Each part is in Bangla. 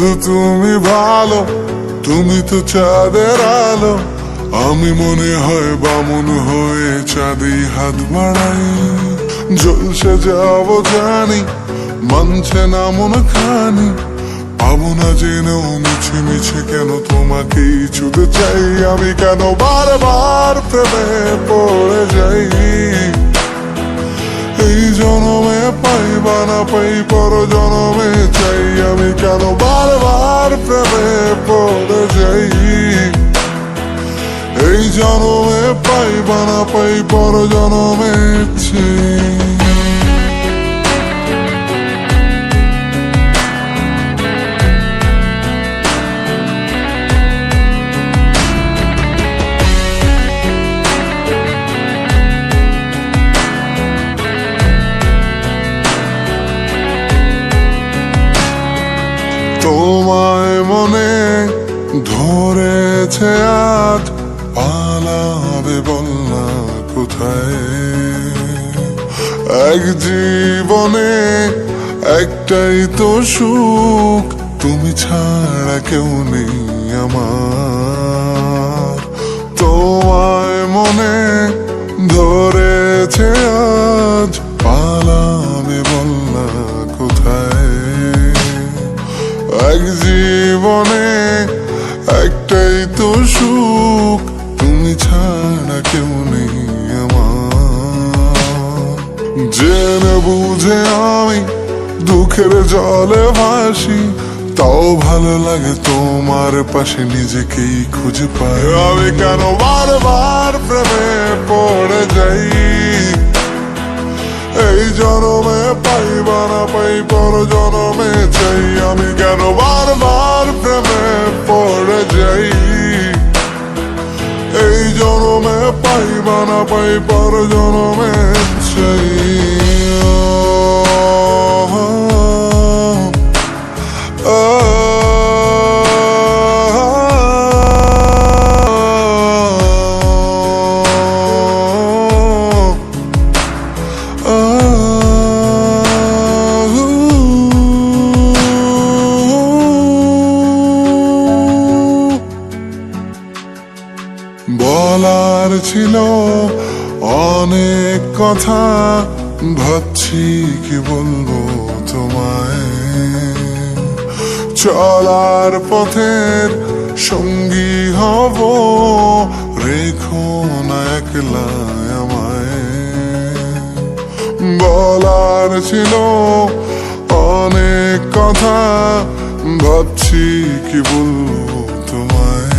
বন্ধু তুমি ভালো, তুমি তো চাঁদের আলো। আমি মনে হয় বামুন হয়ে চাঁদে হাত বাড়াই। জলসে যাব জানি, মানছে না মন খানি। পাবো না জেনেও মিছে মিছে কেন তোমাকেই ছুতে চাই। আমি কেন বারবার প্রেমে পড়ে যাই। এই জনমে পাই বা না পাই, পর জনমে চাই। আমি কেন বারবার প্রেমে পড়ে যাই। এই জনমে পাই বা না পাই, পর জনমে চাই। তোমায় মনে ধরেছে আজ, পালাবে বলনা কোথায়। এক জীবনে একটাই তো সুখ, তুমি ছাড়া কেউ নেই আমার। তোমায় মনে ধরেছে আজ, পালাবে বলনা কোথায়। এক জীবনে একটাই তো সুখ, তুমি ছাড়া কেউ নেই আমার। জেনে বুঝে আমি দুঃখের জলে ভাসি, তাও ভালো লাগে তোমার পাশে নিজেকেই খুঁজে পাই। আমি কেন বারবার প্রেমে পড়ে যাই। এই জনমে পাই বা না পাই, পর জনমে চাই। আমি কেন বারবার প্রেমে পড়ে যাই। এই জনমে পাই বা না পাই, পর জনমে চাই। বলার ছিল অনেক কথা, ভাবছি কি বলবো তোমায়। চলার পথের সঙ্গী হব, রেখো না একলা আমায়। বলার ছিল অনেক কথা, ভাবছি কি বলবো তোমায়।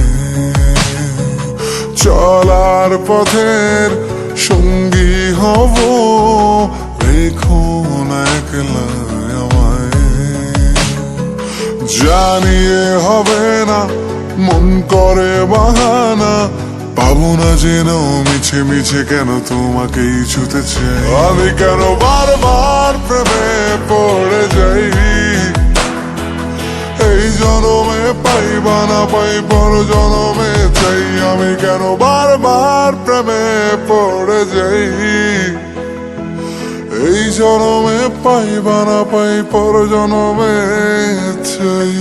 চলার পথের সঙ্গী হব, রেখো না একলা আমায়। জানিয়ে হবে না, মন করে বাহানা। পাবো না জেনেও মিছে মিছে কেন তোমাকেই ছুতে চাই। আমি কেন বারবার প্রেমে পড়ে যাই। এই জনমে পাই বা না পাই, পর জনমে চাই। আমি কেন বারবার প্রেমে পড়ে যাই। এই জনমে পাই বা না পাই, পর জনমে চাই।